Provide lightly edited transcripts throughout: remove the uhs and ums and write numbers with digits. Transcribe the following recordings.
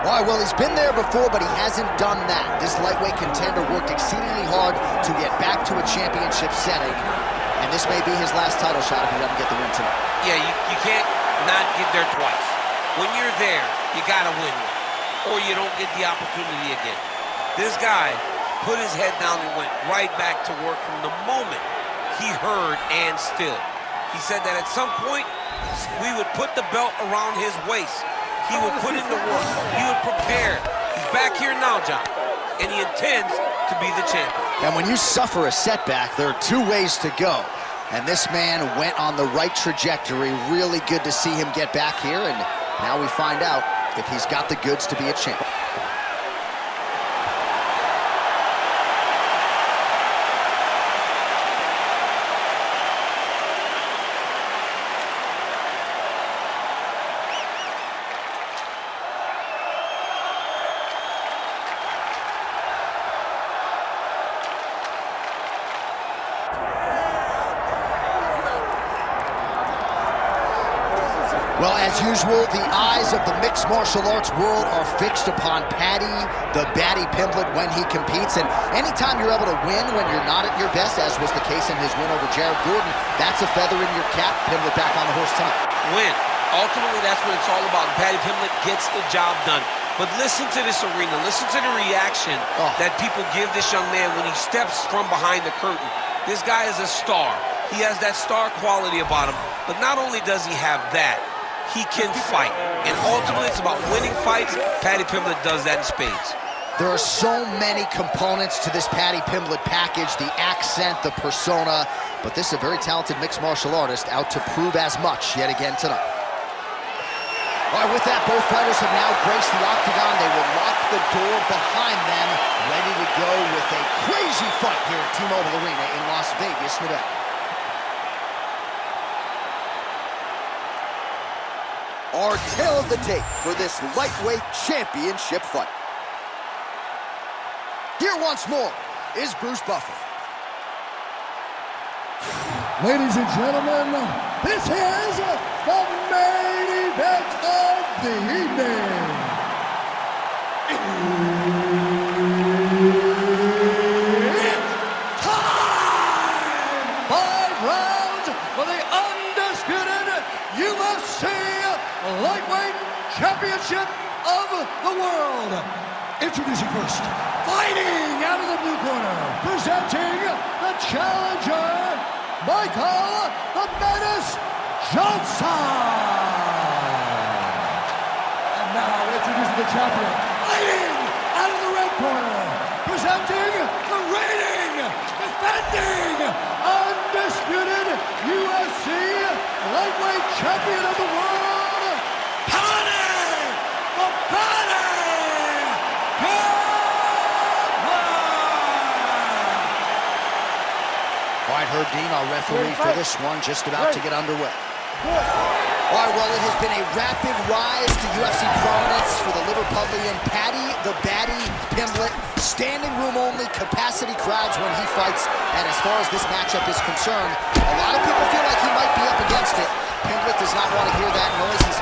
Why? Well, he's been there before, but he hasn't done that. This lightweight contender worked exceedingly hard to get back to a championship setting, and this may be his last title shot if he doesn't get the win tonight. Yeah, you can't not get there twice. When you're there, you gotta win one, or you don't get the opportunity again. This guy put his head down and went right back to work from the moment he heard and still. He said that at some point, we would put the belt around his waist. He would put in the work. He would prepare. He's back here now, John, and he intends to be the champion. And when you suffer a setback, there are two ways to go. And this man went on the right trajectory. Really good to see him get back here, and now we find out if he's got the goods to be a champion. Well, as usual, the eyes of the mixed martial arts world are fixed upon Paddy, the Paddy Pimblett, when he competes. And anytime you're able to win when you're not at your best, as was the case in his win over Jared Gordon, that's a feather in your cap. Pimblett back on the horse tonight. Win. Ultimately, that's what it's all about. And Paddy Pimblett gets the job done. But listen to this arena. Listen to the reaction that people give this young man when he steps from behind the curtain. This guy is a star. He has that star quality about him. But not only does he have that, he can fight. And ultimately, it's about winning fights. Paddy Pimblett does that in spades. There are so many components to this Paddy Pimblett package, the accent, the persona, but this is a very talented mixed martial artist out to prove as much yet again tonight. All right, with that, both fighters have now graced the octagon. They will lock the door behind them, ready to go with a crazy fight here at T-Mobile Arena in Las Vegas, Nevada. Our tale of the tape for this lightweight championship fight. Here once more is Bruce Buffer. Ladies and gentlemen, this is the main event of the evening. It's time! 5 rounds for the undisputed UFC Lightweight Championship of the world. Introducing first, fighting out of the blue corner, presenting the challenger, Michael the Menace Johnson. And now introducing the champion, fighting out of the red corner, presenting the reigning, defending, undisputed UFC Lightweight Champion of the world, All right, Herb Dean, our referee for this one, just about to get underway. All right, well, it has been a rapid rise to UFC prominence for the Liverpudlian Paddy the Baddy Pimblett. Standing room only, capacity crowds when he fights. And as far as this matchup is concerned, a lot of people feel like he might be up against it. Pimblett does not want to hear that noise.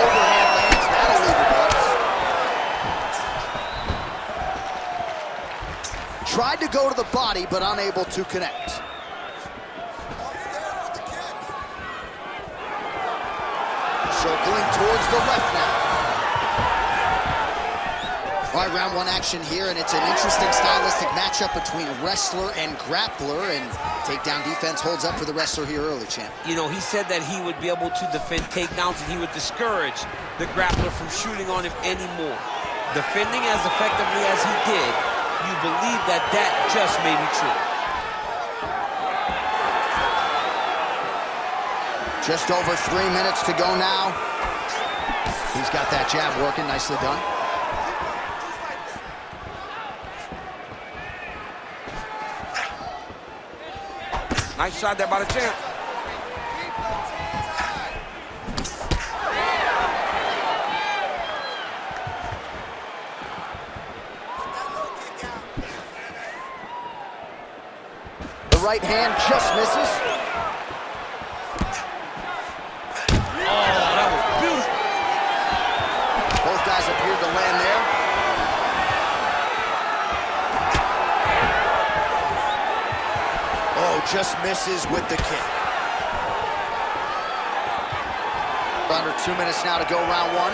Overhand lands, that'll leave a mark. Tried to go to the body, but unable to connect. Circling towards the left now. All right, round one action here, and it's an interesting stylistic matchup between wrestler and grappler, and takedown defense holds up for the wrestler here early, champ. You know, he said that he would be able to defend takedowns and he would discourage the grappler from shooting on him anymore. Defending as effectively as he did, you believe that that just may be true. Just over 3 minutes to go now. He's got that jab working, nicely done. Nice shot there by the champ. The right hand just misses. just misses with the kick. Under 2 minutes now to go, round one.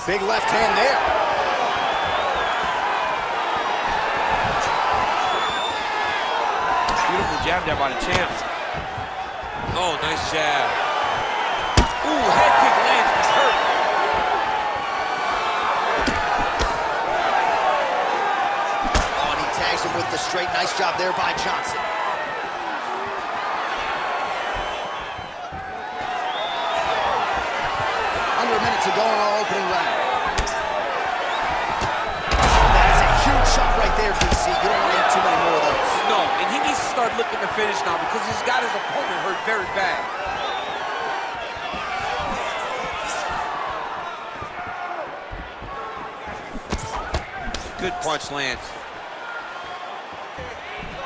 Big left hand there. Beautiful jab there by the champ. Oh, nice jab. Ooh, head kick lands, he's hurt. Oh, and he tags him with the straight. Nice job there by Johnson. Under a minute to go in our opening round. That is a huge shot right there, DC. You don't want to eat too many more of those. No, and he needs to start looking to finish now because he's got his opponent hurt very bad. Good punch lands.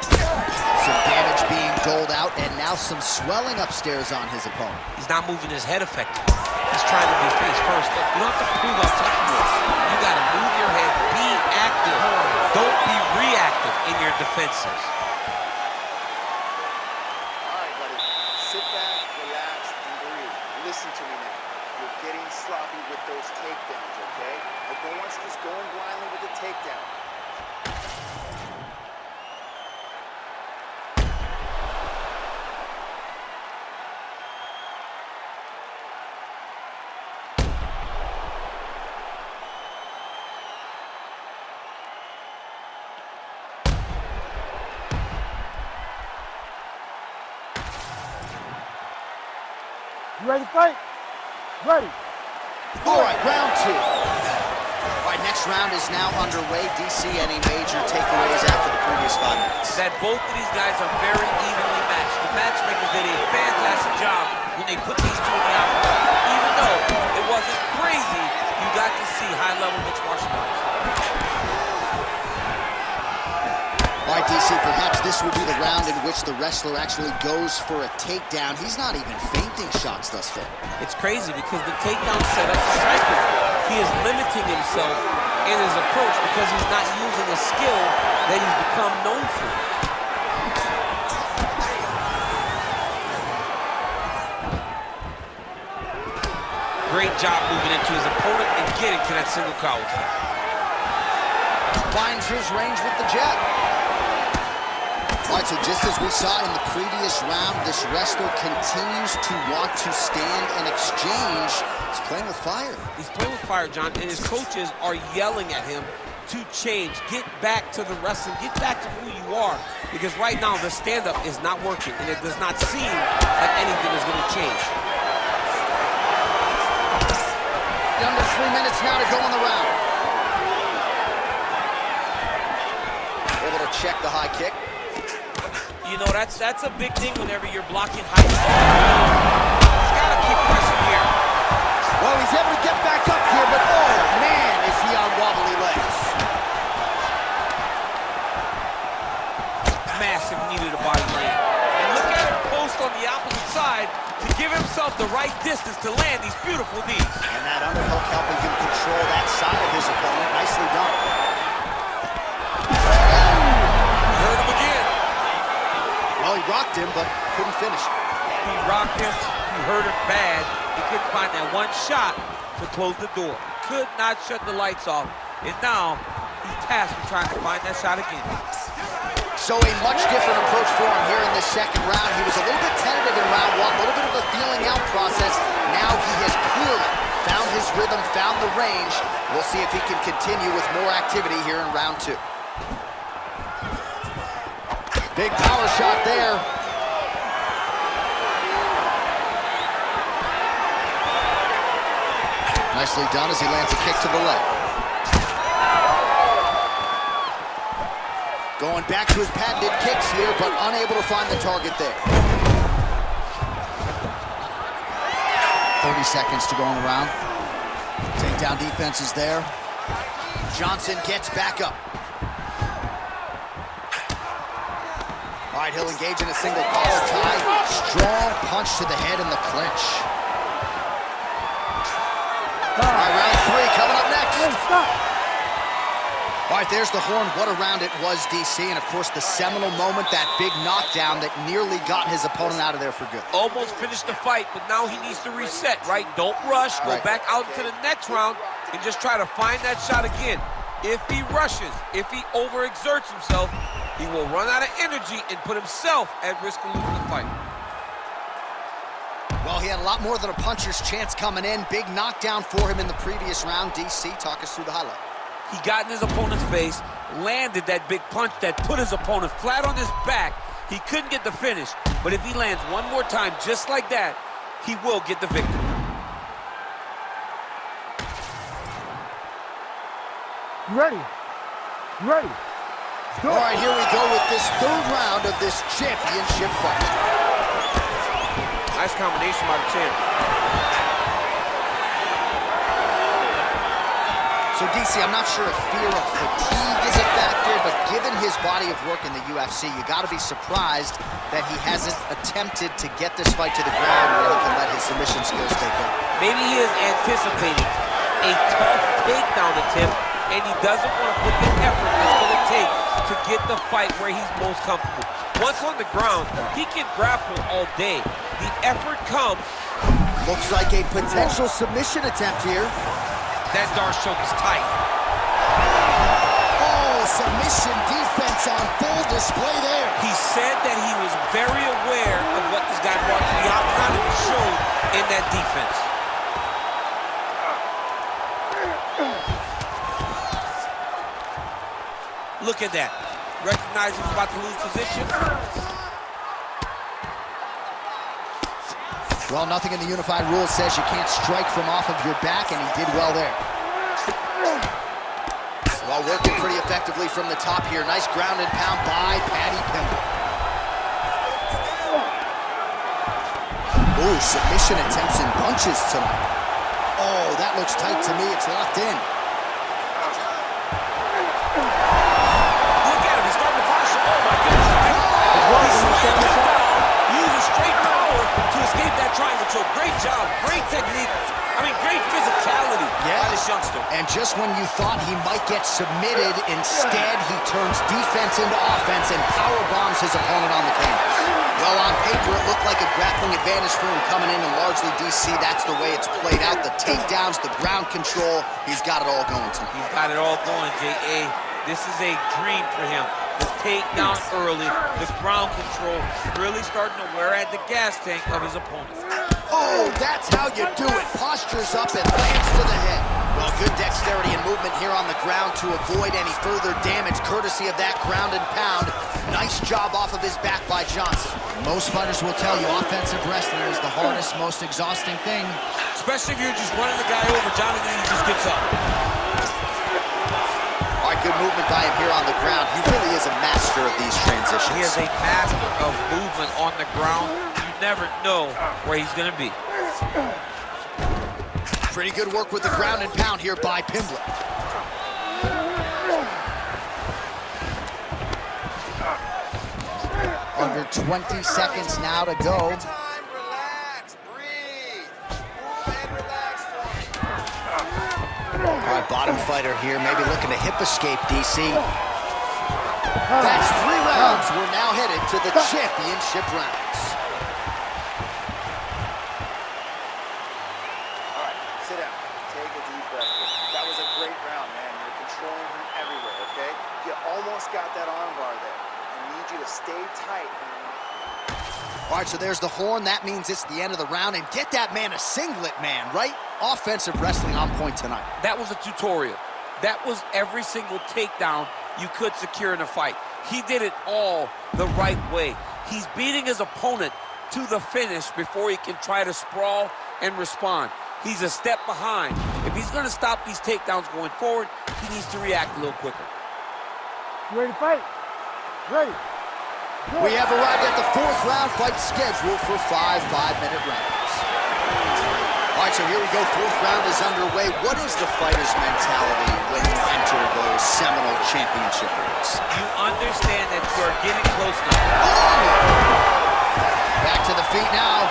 Some damage being doled out, and now some swelling upstairs on his opponent. He's not moving his head effectively. He's trying to be face first. You don't have to prove how tough you are. You got to move your head, be active. Don't be reactive in your defenses. All right, buddy. Sit back, relax, and breathe. Listen to me now. You're getting sloppy with those takedowns, okay? I don't want you just going blindly with the takedown. You ready to fight? Ready. All right, round two. All right, next round is now underway. DC, any major takeaways after the previous 5 minutes? That both of these guys are very evenly matched. The matchmakers did a fantastic job when they put these two in the octagon. Even though it wasn't crazy, you got to see high-level mixed martial arts. All right, DC, perhaps this will be the round in which the wrestler actually goes for a takedown. He's not even feinting shots thus far. It's crazy because the takedown setup is striking. He is limiting himself in his approach because he's not using a skill that he's become known for. Great job moving into his opponent and getting to that single collar. Finds his range with the jab. All right, so just as we saw in the previous round, this wrestler continues to want to stand and exchange. He's playing with fire. He's playing with fire, John, and his coaches are yelling at him to change. Get back to the wrestling. Get back to who you are. Because right now, the stand-up is not working, and it does not seem like anything is going to change. Under 3 minutes now to go in the round. Able to check the high kick. You know, that's a big thing whenever you're blocking high kicks. He's got to keep pressing here. Well, he's able to get back up here, but oh, man, is he on wobbly legs. Massive knee to the body land. And look at him post on the opposite side to give himself the right distance to land these beautiful knees. And that underhook helping him control that side of his opponent. Nicely done. Hurt him again. Well, he rocked him, but couldn't finish. He rocked him. He hurt him bad. He couldn't find that one shot to close the door. Could not shut the lights off. And now he's tasked with trying to find that shot again. So a much different approach for him here in this second round. He was a little bit tentative in round one, a little bit of a feeling out process. Now he has clearly found his rhythm, found the range. We'll see if he can continue with more activity here in round two. Big power shot there. Nicely done as he lands a kick to the leg. Going back to his patented kicks here, but unable to find the target there. 30 seconds to go in the round. Takedown defense is there. Johnson gets back up. All right, he'll engage in a single collar tie. Strong punch to the head in the clinch. All right, round three coming up next. Hey, stop. All right, there's the horn. What a round it was, DC. And, of course, the seminal moment, that big knockdown that nearly got his opponent out of there for good. Almost finished the fight, but now he needs to reset, right? Don't rush. Go back out into the next round and just try to find that shot again. If he rushes, if he overexerts himself, he will run out of energy and put himself at risk of losing the fight. Well, he had a lot more than a puncher's chance coming in. Big knockdown for him in the previous round. DC, talk us through the highlight. He got in his opponent's face, landed that big punch that put his opponent flat on his back. He couldn't get the finish, but if he lands one more time just like that, he will get the victory. You ready? You ready? All right, here we go with this third round of this championship fight. Nice combination by the champ. So, DC, I'm not sure if fear of fatigue is a factor, but given his body of work in the UFC, you got to be surprised that he hasn't attempted to get this fight to the ground where he can let his submission skills take over. Maybe he is anticipating a tough takedown attempt, and he doesn't want to put the effort it's going to take to get the fight where he's most comfortable. Once on the ground, he can grapple all day. The effort comes. Looks like a potential submission attempt here. That Darce choke is tight. Oh, submission defense on full display there. He said that he was very aware of what this guy brought to the octagon, and he showed in that defense. Look at that. Recognized he was about to lose position. Well, nothing in the unified rules says you can't strike from off of your back, and he did well there. Well, working pretty effectively from the top here. Nice ground and pound by Paddy Pimblett. Ooh, submission attempts in bunches tonight. Oh, that looks tight to me. It's locked in. Look at him. He's starting to flash. Oh, my goodness. He's slammed it down. Uses straight power to escape that triangle choke. Great job. Great technique. I mean, great physicality by this youngster. And just when you thought he might get submitted, instead he turns defense into offense and power bombs his opponent on the canvas. Well, on paper, it looked like a grappling advantage for him coming in, and largely, DC, that's the way it's played out. The takedowns, the ground control, he's got it all going to him. He's got it all going, J.A. This is a dream for him. The takedown early, the ground control, really starting to wear at the gas tank of his opponent. Oh, that's how you do it. Postures up and lands to the head. Well, good dexterity and movement here on the ground to avoid any further damage, courtesy of that ground and pound. Nice job off of his back by Johnson. Most fighters will tell you offensive wrestling is the hardest, most exhausting thing. Especially if you're just running the guy over, Jonathan, he just gets up. All right, good movement by him here on the ground. He really is a master of these transitions. He is a master of movement on the ground. You never know where he's going to be. Pretty good work with the ground and pound here by Pimblett. Under 20 seconds now to go. Time, relax, breathe. Move and relax for me. All right, bottom fighter here, maybe looking to hip escape, DC. That's 3 rounds. We're now headed to the championship rounds. All right, sit down. Take a deep breath. That was a great round, man. You're controlling him everywhere, okay? You almost got that armbar there. I need you to stay tight. All right, so there's the horn. That means it's the end of the round. And get that man a singlet, man, right? Offensive wrestling on point tonight. That was a tutorial. That was every single takedown you could secure in a fight. He did it all the right way. He's beating his opponent to the finish before he can try to sprawl and respond. He's a step behind. If he's going to stop these takedowns going forward, he needs to react a little quicker. You ready to fight? Ready. We have arrived at the 4th round fight scheduled for 5 5-minute rounds. All right, so here we go. 4th round is underway. What is the fighter's mentality when you enter those seminal championship rings? You understand that you are getting close now. Oh! Back to the feet now.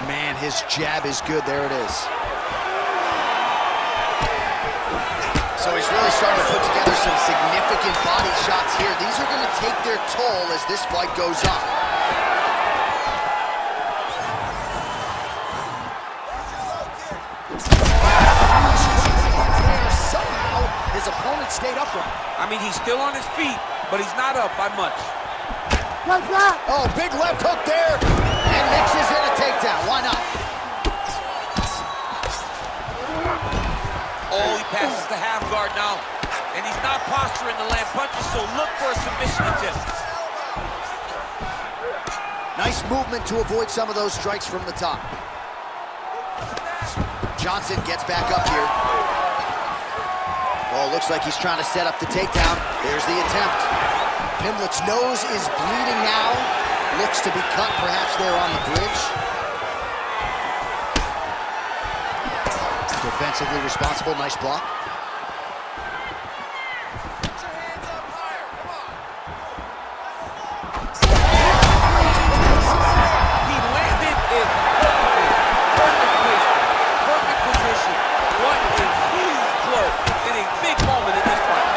Man, his His jab is good. There it is. So he's really starting to put together some significant body shots here. These are going to take their toll as this fight goes on. Somehow, his opponent stayed upright. I mean, he's still on his feet, but he's not up by much. Oh, big left hook there. And mixes in a takedown. Why not? Oh, he passes the half guard now. And he's not posturing to land punches, so look for a submission attempt. Nice movement to avoid some of those strikes from the top. Johnson gets back up here. Oh, looks like he's trying to set up the takedown. There's the attempt. Pimblett's nose is bleeding now. Looks to be cut, perhaps there on the bridge. Defensively responsible, nice block. He landed in perfect placement, perfect position. What a huge blow in a big moment in this fight.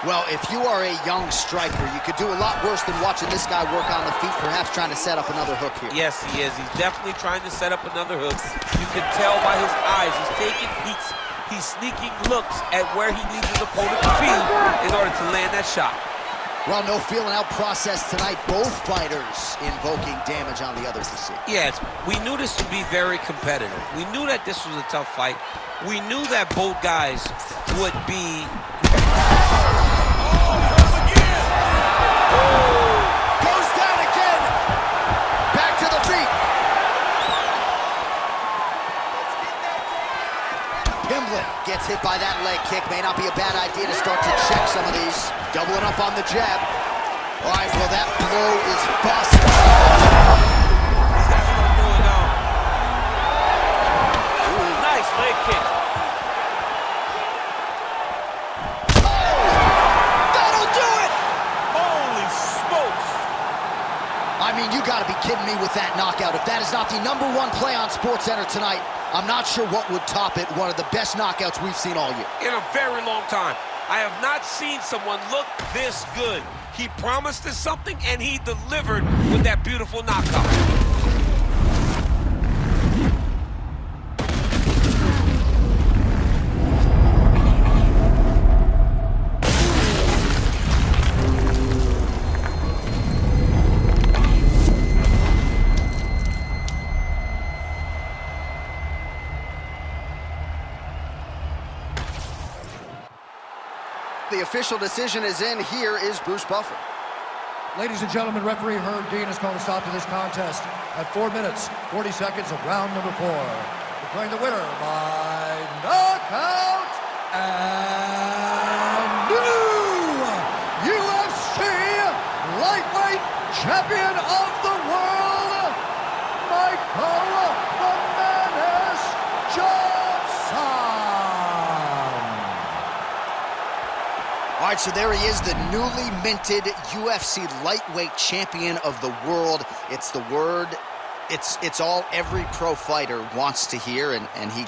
Well, if you are a young striker, you could do a lot worse than watching this guy work on the feet, perhaps trying to set up another hook here. Yes, he is. He's definitely trying to set up another hook. You can tell by his eyes. He's taking peeks. He's sneaking looks at where he needs his opponent to be in order to land that shot. Well, no feeling out process tonight. Both fighters invoking damage on the others to see. Yes, we knew this would be very competitive. We knew that this was a tough fight. We knew that both guys would be... Goes down again. Back to the feet. Pimblett gets hit by that leg kick. May not be a bad idea to start to check some of these. Doubling up on the jab. All right, well, that blow is busted. He's got something going on. Ooh, nice leg kick. That'll do it! Holy smokes. I mean, you got to be kidding me with that knockout. If that is not the #1 play on SportsCenter tonight, I'm not sure what would top it. One of the best knockouts we've seen all year. In a very long time. I have not seen someone look this good. He promised us something, and he delivered with that beautiful knockout. The official decision is in. Here is Bruce Buffer. Ladies and gentlemen, referee Herb Dean has called a stop to this contest at 4 minutes, 40 seconds of round number 4. Declaring the winner by knockout and new UFC lightweight champion of the world, Michael the Menace Johnson. All right, so there he is, the newly minted UFC lightweight champion of the world. It's the word, it's all every pro fighter wants to hear, and he gets